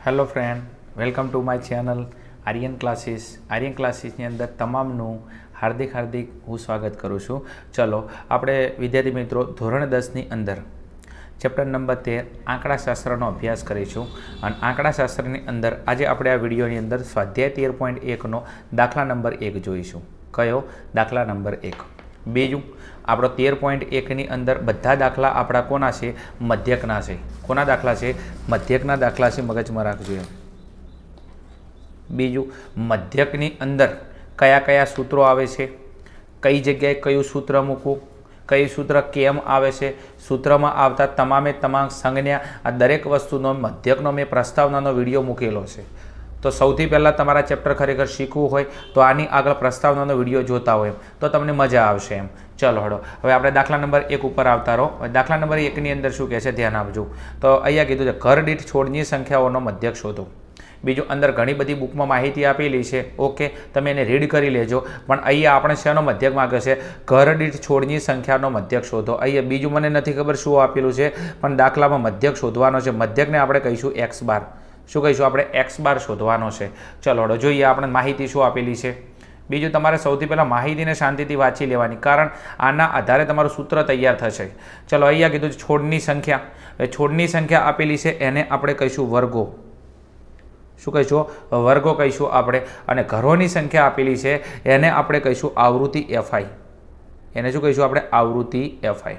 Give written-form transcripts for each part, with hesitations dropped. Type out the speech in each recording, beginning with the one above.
Hello friend, welcome to my channel Aryan classes. Aryan ક્લાસીસની અંદર તમામનું હાર્દિક હું સ્વાગત કરું છું. ચલો આપણે વિદ્યાર્થી મિત્રો ધોરણ 10ની અંદર ચેપ્ટર નંબર 13 આંકડાશાસ્ત્રનો અભ્યાસ કરીશું. અને આંકડાશાસ્ત્રની અંદર આજે આપણે આ વિડીયોની અંદર સ્વાધ્યાય 13.1નો દાખલા નંબર 1 જોઈશું. કયો દાખલા નંબર 1? બીજું આપણો 13.1ની અંદર બધા દાખલા આપણા કોના છે? મધ્યકના છે. કોના દાખલા છે? મધ્યકના દાખલા છે. મગજમાં રાખજો એમ. બીજું મધ્યકની અંદર કયા કયા સૂત્રો આવે છે, કઈ જગ્યાએ કયું સૂત્ર મૂકવું, કયું સૂત્ર કેમ આવે છે, સૂત્રમાં આવતા તમામે તમામ સંજ્ઞા, આ દરેક વસ્તુનો મધ્યકનો મેં પ્રસ્તાવનાનો વિડીયો મૂકેલો છે. તો સૌથી પહેલાં તમારા ચેપ્ટર ખરેખર શીખવું હોય તો આની આગળ પ્રસ્તાવનાનો વિડીયો જોતા હોય તો તમને મજા આવશે એમ. ચલો હળો, હવે આપણે દાખલા નંબર 1 ઉપર આવતા રહો. દાખલા નંબર 1ની અંદર શું કહે છે ધ્યાન આપજો. તો અહીંયા કીધું છે ઘર દીઠ છોડની સંખ્યાઓનો મધ્યક શોધો. બીજું અંદર ઘણી બધી બુકમાં માહિતી આપેલી છે, ઓકે, તમે એને રીડ કરી લેજો. પણ અહીંયા આપણે શેનો મધ્યક માગે છે? ઘર દીઠ છોડની સંખ્યાનો મધ્યક શોધો. અહીંયા બીજું મને નથી ખબર શું આપેલું છે, પણ દાખલામાં મધ્યક શોધવાનો છે. મધ્યકને આપણે કહીશું x બાર. શું કહીશું આપણે? x બાર શોધવાનો છે. ચલો હળો જોઈએ આપણે માહિતી શું આપેલી છે. બીજું તમારે સૌથી પહેલાં માહિતીને શાંતિથી વાંચી લેવાની, કારણ આના આધારે તમારું સૂત્ર તૈયાર થશે. ચલો અહીંયા કીધું છોડની સંખ્યા. હવે છોડની સંખ્યા આપેલી છે એને આપણે કહીશું વર્ગો. શું કહીશું? વર્ગો કહીશું આપણે. અને ઘરોની સંખ્યા આપેલી છે એને આપણે કહીશું આવૃત્તિ fi. એને શું કહીશું આપણે? આવૃત્તિ fi.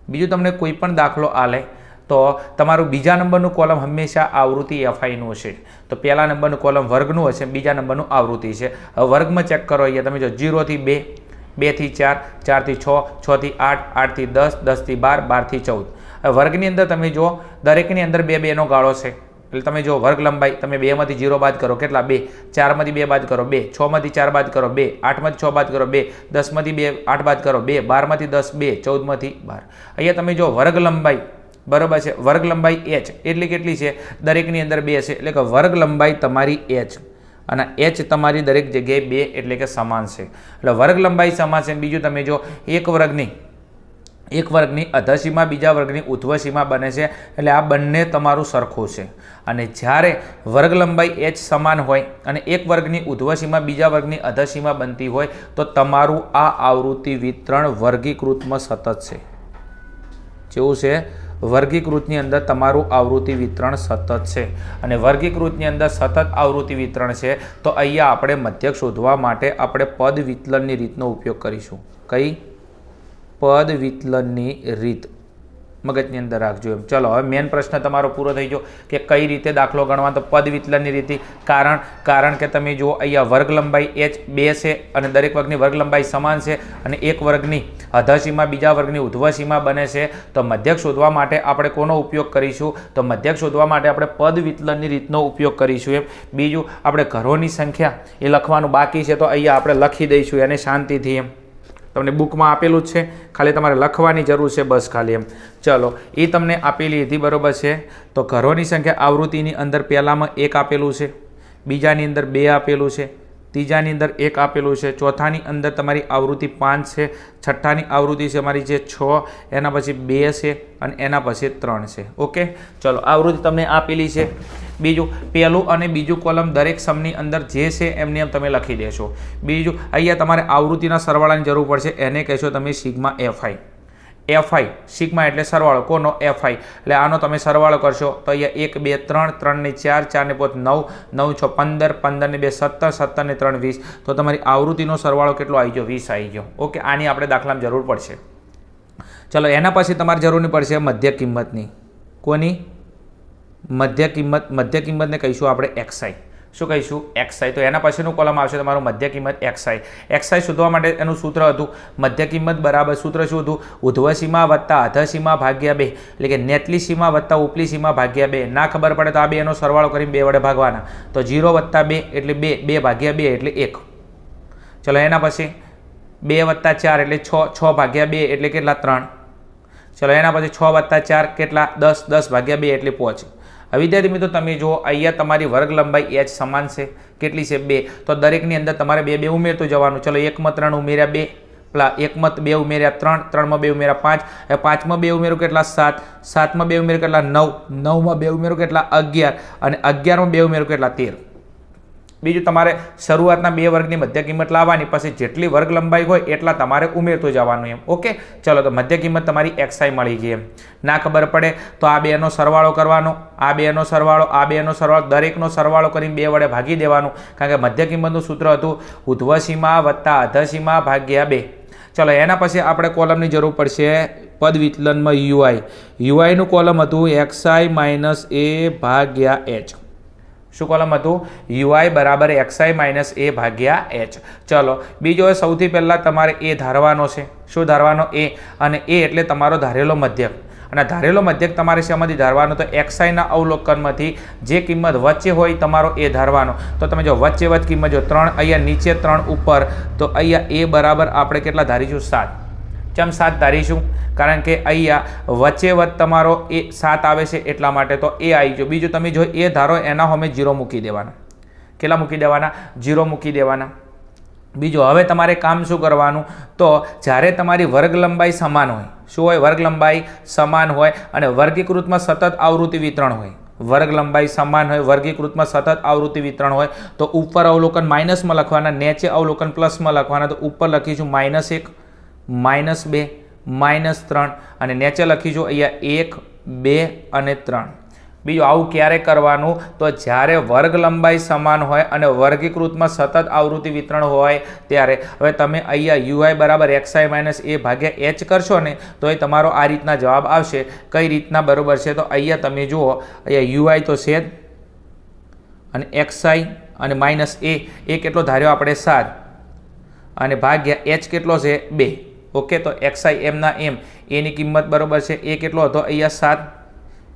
બીજું તમને કોઈ પણ દાખલો આલે તો તમારું બીજા નંબરનું કોલમ હંમેશા આવૃત્તિ fiનું છે. તો પહેલા નંબરનું કોલમ વર્ગનું હશે, બીજા નંબરનું આવૃત્તિ છે. હવે વર્ગમાં ચેક કરો. અહીંયા તમે જો 0 થી 2, 2 થી 4, 4 થી 6, 6 થી 8, 8 થી 10, 10 થી 12, 12 થી 14. હવે વર્ગની અંદર તમે જો દરેકની અંદર 2 2નો ગાળો છે. એટલે તમે જો વર્ગ લંબાઈ તમે 2માંથી 0 બાદ કરો, કેટલા? 2. 4માંથી 2 બાદ કરો, 2. 6માંથી 4 બાદ કરો, 2. 8માંથી 6 બાદ કરો, 2. 10માંથી 2 8 બાદ કરો, 2. 12માંથી 10, 2. 14માંથી 12. અહીંયા તમે જો વર્ગ લંબાઈ બરાબર છે. વર્ગ લંબાઈ h એટલે કેટલી છે? દરેકની અંદર 2 છે. એટલે કે વર્ગ લંબાઈ તમારી h અને h તમારી દરેક જગ્યાએ 2 એટલે કે સમાન છે. એટલે વર્ગ લંબાઈ સમાન છે. બીજું તમે જો એક વર્ગની અધસીમા બીજા વર્ગની ઉધ્વસીમા બને છે. એટલે આ બંને તમારું સરખું છે. અને જ્યારે વર્ગ લંબાઈ h સમાન હોય અને એક વર્ગની ઉધ્વસીમા બીજા વર્ગની અધસીમા બનતી હોય તો તમારું આ આવૃત્તિ વિતરણ વર્ગીકૃતમાં સતત છે. જેવું છે? વર્ગીકૃતની અંદર તમારું આવૃત્તિ વિતરણ સતત છે. અને વર્ગીકૃતની અંદર સતત આવૃત્તિ વિતરણ છે તો અહીંયા આપણે મધ્યક શોધવા માટે આપણે પદ વિચલનની રીતનો ઉપયોગ કરીશું. કઈ? પદ વિચલનની રીત મગજની અંદર રાખજો એમ. ચલો હવે મેન પ્રશ્ન તમારો પૂરો થઈ ગયો કે કઈ રીતે દાખલો ગણવા. તો પદ વિચલનની રીતિ. કારણ કે તમે જુઓ અહીંયા વર્ગ લંબાઈ h 2 છે અને દરેક વર્ગની વર્ગ લંબાઈ સમાન છે અને એક વર્ગની અધસીમા બીજા વર્ગની ઉધ્વસીમા બને છે. તો મધ્યક શોધવા માટે આપણે કોનો ઉપયોગ કરીશું? તો મધ્યક શોધવા માટે આપણે પદ વિચલનની રીતનો ઉપયોગ કરીશું એમ. બીજું આપણે ઘરોની સંખ્યા એ લખવાનું બાકી છે તો અહીંયા આપણે લખી દઈશું એને શાંતિથી એમ. તમને બુકમાં આપેલું જ છે, ખાલી તમારે લખવાની જરૂર છે બસ ખાલી એમ. ચલો એ તમને આપેલી હતી બરાબર છે. તો ઘરોની સંખ્યા આવૃત્તિની અંદર પહેલામાં 1 આપેલું છે, બીજાની અંદર 2 આપેલું છે, ત્રીજાની અંદર 1 આપેલું છે, ચોથાની અંદર તમારી આવૃત્તિ 5 છે, છઠ્ઠાની આવૃત્તિ છે અમારી જે 6, એના પછી 2 છે અને એના પછી 3 છે. ઓકે, ચલો આવૃત્તિ તમને આપેલી છે. બીજું પહેલું અને બીજું કોલમ દરેક સમની અંદર જે છે એમને એમ તમે લખી દેશો. બીજું અહીંયા તમારે આવૃત્તિના સરવાળાની જરૂર પડશે, એને કહેશો તમે સિગ્મા fi. fi સિગ્મા એટલે સરવાળો. કોનો? fi. એટલે આનો તમે સરવાળો કરશો તો અહીંયા 1 2 3, 3 ને 4, 4 ને 5 9, 9 6 15, 15 ને 2 17, 17 ને 3 20. તો તમારી આવૃત્તિનો સરવાળો કેટલો આવી ગયો? 20 આવી ગયો. ઓકે, આની આપણે દાખલામાં જરૂર પડશે. ચલો એના પછી તમારે જરૂર નહીં પડશે મધ્ય કિંમતની. કોની? મધ્ય કિંમતને કહીશું આપણે xi. શું કહીશું? xi. તો એના પછીનું કોલમ આવશે તમારું મધ્ય કિંમત xi. xi શોધવા માટે એનું સૂત્ર હતું મધ્ય કિંમત બરાબર સૂત્ર શું હતું? ઉધ્વસીમા વત્તા અધસીમા ભાગ્યા 2. એટલે કે નેટલી સીમા વત્તા ઉપલી સીમા ભાગ્યા 2. ના ખબર પડે તો આ 2નો સરવાળો કરીને 2 વડે ભાગવાના. તો 0 વત્તા 2 એટલે 2, 2 ભાગ્યા 2 એટલે 1. ચલો એના પછી 2 વત્તા 4 એટલે 6, 6 ભાગ્યા 2 એટલે કેટલા? 3. ચલો એના પછી 6 વત્તા 4 કેટલા? 10, 10 ભાગ્યા 2 એટલે 5. વિદ્યાર્થી મિત્રો તમે જુઓ અહીંયા તમારી વર્ગ લંબાઈ h સમાન છે. કેટલી છે? 2. તો દરેકની અંદર તમારે 2 2 ઉમેરતું જવાનું. ચલો 1 માં 3 ઉમેર્યા 2, પેલા એકમાં 2 ઉમેર્યા 3, 3માં 2 ઉમેર્યા 5, હવે 5માં 2 ઉમેરો કેટલા 7, 7માં 2 ઉમેરો કેટલા 9, 9માં 2 ઉમેરો કેટલા 11 અને 11માં 2 ઉમેરો કેટલા 13. બીજું તમારે શરૂઆતના 2 વર્ગની મધ્ય કિંમત લાવવાની, પછી જેટલી વર્ગ લંબાઈ હોય એટલા તમારે ઉમેરતું જવાનું એમ. ઓકે, ચલો તો મધ્ય કિંમત તમારી xi મળી ગઈ એમ. ના ખબર પડે તો આ બેનો સરવાળો કરવાનો, આ બેનો સરવાળો, આ બેનો સરવાળો, દરેકનો સરવાળો કરીને 2 વડે ભાગી દેવાનું, કારણ કે મધ્ય કિંમતનું સૂત્ર હતું ઉધ્વ સીમા વત્તા અધ સીમા ભાગ્યા 2. ચલો એના પછી આપણે કોલમની જરૂર પડશે પદ વિચલનમાં યુઆઈ નું કોલમ હતું xi માઇનસ a ભાગ્યા h. શું કોલમ હતું? યુઆઈ બરાબર xi માઇનસ a ભાગ્યા h. ચલો બીજો સૌથી પહેલાં તમારે એ ધારવાનો છે. શું ધારવાનો? એ. અને એ એટલે તમારો ધારેલો મધ્યક. અને ધારેલો મધ્યક તમારે શેમાંથી ધારવાનો? તો xi ના અવલોકનમાંથી જે કિંમત વચ્ચે હોય તમારો એ ધારવાનો. તો તમે જો વચ્ચે વચ્ચે કિંમત જો 3 અહીંયા નીચે 3 ઉપર, તો અહીંયા એ બરાબર આપણે કેટલા ધારીશું? 7. ચમ 7 ધારીશું? કારણ કે અહીંયા વચ્ચે વચ્ચે તમારો એ 7 આવે છે એટલા માટે તો એ આવી ગયો. બીજું તમે જો એ ધારો એના સામે 0 મૂકી દેવાના. કેટલા મૂકી દેવાના? 0 મૂકી દેવાના. બીજું હવે તમારે કામ શું કરવાનું? તો જ્યારે તમારી વર્ગ લંબાઈ સમાન હોય, શું હોય? વર્ગ લંબાઈ સમાન હોય અને વર્ગીકૃતમાં સતત આવૃત્તિ વિતરણ હોય. વર્ગ લંબાઈ સમાન હોય, વર્ગીકૃતમાં સતત આવૃત્તિ વિતરણ હોય તો ઉપર અવલોકન માઇનસમાં લખવાના, નીચે અવલોકન પ્લસમાં લખવાના. તો ઉપર લખીશું -1, -2, -3 અને નીચે લખીશું અહીંયા 1, 2 અને 3. બીજું આવું ક્યારે કરવાનું? તો જ્યારે વર્ગ લંબાઈ સમાન હોય અને વર્ગીકૃતમાં સતત આવૃત્તિ વિતરણ હોય ત્યારે. હવે તમે અહીંયા યુઆઈ બરાબર xi માઇનસ a ભાગ્યા h કરશો ને તો એ તમારો આ રીતના જવાબ આવશે. કઈ રીતના બરાબર છે? તો અહીંયા તમે જુઓ, અહીંયા યુઆઈ તો છે જ અને xi અને માઇનસ એ કેટલો ધાર્યો આપણે? 7 અને ભાગ્યા h કેટલો છે? 2. ઓકે, તો xi એમના એમ એની કિંમત બરાબર છે એ કેટલો હતો? અહીંયા 7,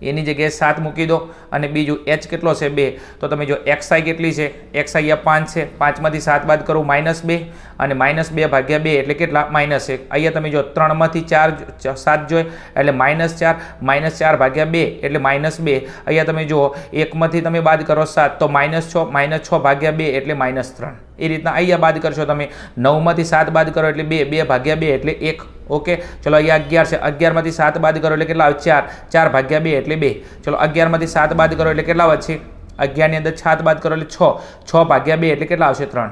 એની જગ્યાએ 7 મૂકી દો. અને બીજું h કેટલો છે? 2. તો તમે જો xi કેટલી છે? xi અહીંયા 5 છે, 5માંથી 7 બાદ કરું -2 અને -2 ભાગ્યા 2 એટલે કેટલા? -1. અહીંયા તમે જો 3માંથી 7 જોઈએ એટલે -4, -4 ભાગ્યા 2 એટલે -2. અહીંયા તમે જુઓ 1માંથી તમે બાદ કરો 7 તો -6, -6 ભાગ્યા 2 એટલે -3. એ રીતના અહીંયા બાદ કરશો તમે. 9માંથી 7 બાદ કરો એટલે 2, 2 ભાગ્યા 2 એટલે 1. ઓકે, ચલો અહીંયા 11 છે, 11માંથી 7 બાદ કરો એટલે કેટલા આવે? 4, 4 ભાગ્યા 2 એટલે 2. ચલો 11માંથી 7 બાદ કરો એટલે કેટલા વધશે? 11 ની અંદર 7 બાદ કરો એટલે 6, 6 ભાગ્યા 2 એટલે કેટલા આવશે? 3.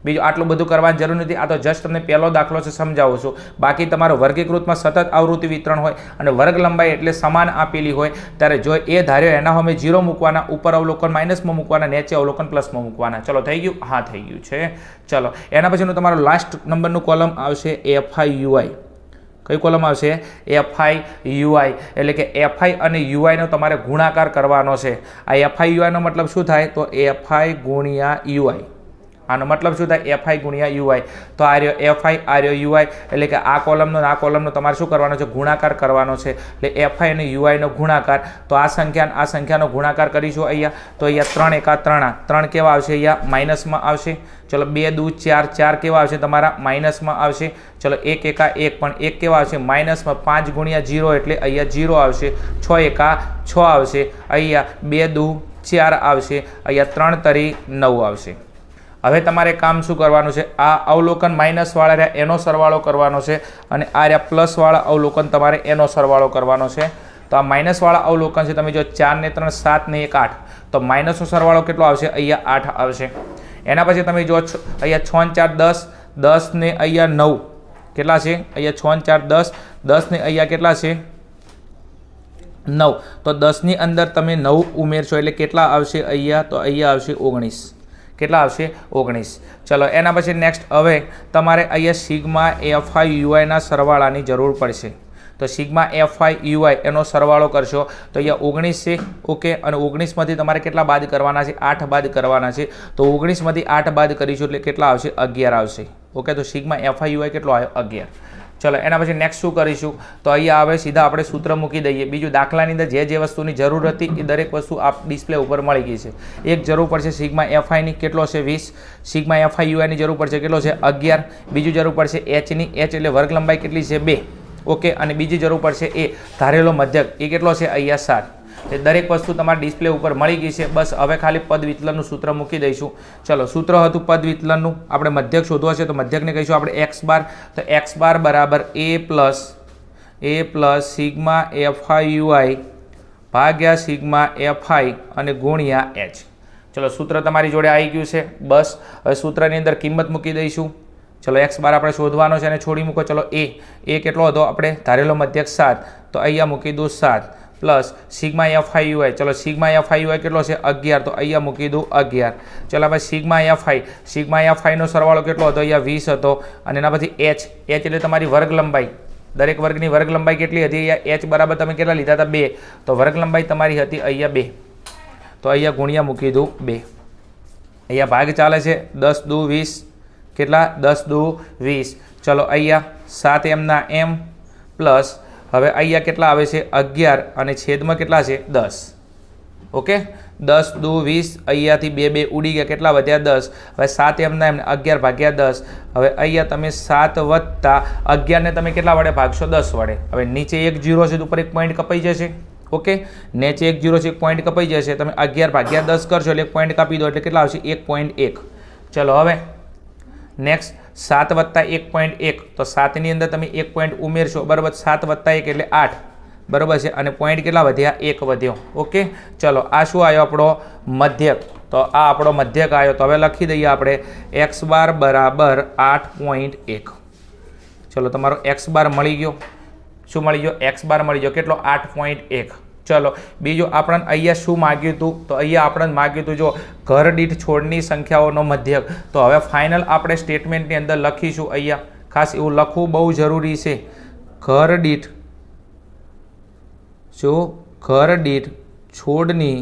બીજું આટલું બધું કરવાની જરૂર નથી. આ તો જસ્ટ તમને પહેલો દાખલો છે સમજાવું છું. બાકી તમારો વર્ગીકૃતમાં સતત આવૃત્તિ વિતરણ હોય અને વર્ગ લંબાઈ એટલે સમાન આપેલી હોય ત્યારે જો એ ધાર્યો એના સામે 0 મૂકવાના, ઉપર અવલોકન માઇનસમાં મૂકવાના, નીચે અવલોકન પ્લસમાં મૂકવાના. ચલો થઈ ગયું? હા થઈ ગયું છે. ચલો એના પછીનું તમારો લાસ્ટ નંબરનું કોલમ આવશે FI/UI. કઈ કોલમ આવશે? FI/UI. એટલે કે FI અને UI નો તમારે ગુણાકાર કરવાનો છે. આ FI/UI નો મતલબ શું થાય? તો FI ગુણ્યા UI. આનો મતલબ શું થાય? FI ગુણ્યા UI. તો આ રહ્યો FI, આ રહ્યો UI. એટલે કે આ કોલમનો આ કોલમનો તમારે શું કરવાનો છે? ગુણાકાર કરવાનો છે. એટલે FI અને UI નો ગુણાકાર. તો આ સંખ્યાનો ગુણાકાર કરીશું અહીંયા. તો અહીંયા 3 એકા 3, 3 કેવા આવશે? અહીંયા માઇનસમાં આવશે. ચલો 2 દૂ 4, 4 કેવા આવશે? તમારા માઇનસમાં આવશે. ચલો 1 એકા 1 પણ 1 કેવા આવશે? માઇનસમાં. 5 ગુણ્યા 0 એટલે અહીંયા 0 આવશે. 6 એકા 6 આવશે. અહીંયા 2 દૂ 4 આવશે. અહીંયા 3 તરી 9 આવશે. હવે તમારે કામ શું કરવાનું છે? આ અવલોકન માઇનસવાળા રહ્યા એનો સરવાળો કરવાનો છે અને આ રહ્યા પ્લસવાળા અવલોકન તમારે એનો સરવાળો કરવાનો છે. તો આ માઇનસવાળા અવલોકન છે, તમે જો 4 ને 3 7 ને 1 8, તો માઇનસનો સરવાળો કેટલો આવશે? અહીંયા 8 આવશે. એના પછી તમે જો અહીંયા 6 ને 4 10, 10 ને અહીંયા 9 કેટલા છે? અહીંયા 6 ને 4 10, 10 ને અહીંયા કેટલા છે? 9. તો 10 ની અંદર તમે 9 ઉમેરશો એટલે કેટલા આવશે? અહીંયા તો અહીંયા આવશે 19. કેટલા આવશે? 19. ચલો એના પછી નેક્સ્ટ હવે તમારે અહીંયા સિગ્મા FI/UI ના સરવાળાની જરૂર પડશે. તો સિગ્મા FI/UI એનો સરવાળો કરશો તો અહીંયા 19 છે. ઓકે, અને 19માંથી તમારે કેટલા બાદ કરવાના છે? 8 બાદ કરવાના છે. તો 19માંથી 8 બાદ કરીશું એટલે કેટલા આવશે? 11 આવશે. ઓકે, તો સિગ્મા FI/UI કેટલો આવ્યો? 11. ચલો એના પછી નેક્સ્ટ શું કરીશું? તો અહીંયા હવે સીધા આપણે સૂત્ર મૂકી દઈએ. બીજું દાખલાની અંદર જે વસ્તુની જરૂર હતી એ દરેક વસ્તુ આપ ડિસ્પ્લે ઉપર મળી ગઈ છે. એક જરૂર પડશે સિગ્મા FI ની, કેટલો છે? 20. સિગ્મા FI/UI ની જરૂર પડશે, કેટલો છે? 11. બીજું જરૂર પડશે h ની, h એટલે વર્ગ લંબાઈ કેટલી છે? 2. ઓકે, અને બીજી જરૂર પડશે એ ધારેલો મધ્યક, એ કેટલો છે? અહીંયા 7. એ દરેક વસ્તુ તમારા ડિસ્પ્લે ઉપર મળી ગઈ છે. બસ હવે ખાલી પદ વિચલનનું સૂત્ર મૂકી દઈશું. ચલો, સૂત્ર હતું પદ વિચલનનું. આપણે મધ્યક શોધવો છે તો મધ્યકને કહીશું આપણે એક્સ બાર. તો એક્સ બાર બરાબર એ પ્લસ સિગ્મા એફઆઈ યુઆઈ ભાગ્યા સિગ્મા એફઆઈ અને ગુણ્યા એચ. ચલો, સૂત્ર તમારી જોડે આવી ગયું છે. બસ હવે સૂત્રની અંદર કિંમત મૂકી દઈશું. ચલો, એક્સ બાર આપણે શોધવાનો છે અને છોડી મૂકો. ચલો, એ કેટલો હતો આપણે ધારેલો મધ્યક 7, તો અહીંયા મૂકી દઉં 7 પ્લસ સિગ્મા એફઆઈ યુઆઈ. ચલો, સિગ્મા એફઆઈ યુઆઈ કેટલો છે 11, તો અહીંયા મૂકી દઉં 11. ચલો, ભાઈ સિગ્મા એફઆઈનો સરવાળો કેટલો હતો અહીંયા 20 હતો અને એના પછી એચ એટલે તમારી વર્ગ લંબાઈ. દરેક વર્ગની વર્ગ લંબાઈ કેટલી હતી અહીંયા એચ બરાબર તમે કેટલા લીધા હતા 2, તો વર્ગ લંબાઈ તમારી હતી અહીંયા 2, તો અહીંયા ગુણ્યા મૂકી દઉં 2. અહીંયા ભાગ ચાલે છે 10 દુ 20, કેટલા 10 દુ 20. ચલો, અહીંયા 7 એમના એમ પ્લસ હવે અહીંયા કેટલા આવે છે 11 અને છેદમાં કેટલા છે 10. ઓકે, 10 દુ 20, અહીંયાથી 2 ઉડી ગયા, કેટલા વધ્યા 10. હવે 7 એમના એમ 11 ભાગ્યા 10. હવે અહીંયા તમે 7 વત્તા 11 ને તમે કેટલા વડે ભાગશો 10 વડે. હવે નીચે 1 0 છે તો ઉપર 1 પોઈન્ટ કપાઈ જશે. ઓકે, નીચે 1 0 છે 1 પોઈન્ટ કપાઈ જશે. તમે 11 ભાગ્યા 10 કરશો એટલે 1 પોઈન્ટ કાપી દો એટલે કેટલા આવશે 1.1. ચલો, હવે નેક્સ્ટ 7 વત્તા 1.1, તો 7ની અંદર તમે 1 પોઈન્ટ ઉમેરશો બરાબર. 7 વત્તા 1 એટલે 8 બરાબર છે અને પોઈન્ટ કેટલા વધ્યા 1 વધ્યો. ઓકે, ચલો, આ શું આવ્યો આપણો મધ્યક. તો આ આપણો મધ્યક આવ્યો. તો હવે લખી દઈએ આપણે એક્સ બાર બરાબર 8.1. ચલો, તમારો એક્સ બાર મળી ગયો. શું મળી ગયો? એક્સ બાર મળી ગયો. કેટલો? 8.1. ચલો, બીજું આપણને અહીંયા શું માગ્યું હતું? તો અહીંયા આપણને માગ્યું હતું જો ઘર દીઠ છોડની સંખ્યાઓનો મધ્યક. તો હવે ફાઇનલ આપણે સ્ટેટમેન્ટની અંદર લખીશું. અહીંયા ખાસ એવું લખવું બહુ જરૂરી છે. ઘર દીઠ છોડની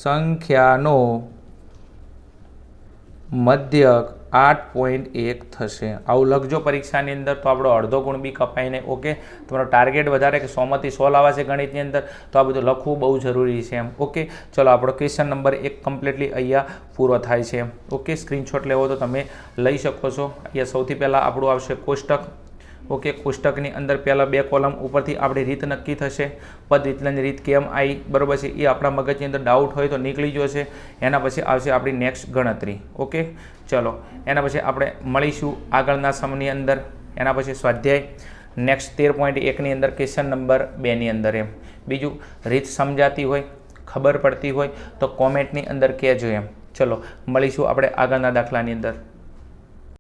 સંખ્યાનો મધ્યક 8.1 થશે. આવું લખજો પરીક્ષાની અંદર તો આપણો અડધો ગુણ બી કપાઈને. ઓકે, તમારો ટાર્ગેટ વધારે કે 100માંથી 100 લાવવા છે ગણિતની અંદર, તો આ બધું લખવું બહુ જરૂરી છે એમ. ઓકે, ચલો, આપણો ક્વેશ્ચન નંબર 1 કમ્પ્લીટલી અહીંયા પૂરો થાય છે. ઓકે, સ્ક્રીનશોટ લેવો તો તમે લઈ શકો છો. અહીંયા સૌથી પહેલાં આપણું આવશે કોષ્ટક. ઓકે, કોષ્ટકની અંદર પહેલાં 2 કોલમ ઉપરથી આપણી રીત નક્કી થશે. પદ વિચલનની રીત કેમ આવી બરાબર છે એ આપણા મગજની અંદર ડાઉટ હોય તો નીકળી જશે. એના પછી આવશે આપણી નેક્સ્ટ ગણતરી. ઓકે, ચલો, એના પછી આપણે મળીશું આગળના સમની અંદર. એના પછી સ્વાધ્યાય નેક્સ્ટ 13.1ની અંદર ક્વેશ્ચન નંબર 2ની અંદર એમ. બીજું રીત સમજાતી હોય, ખબર પડતી હોય તો કોમેન્ટની અંદર કહેજો એમ. ચલો, મળીશું આપણે આગળના દાખલાની અંદર.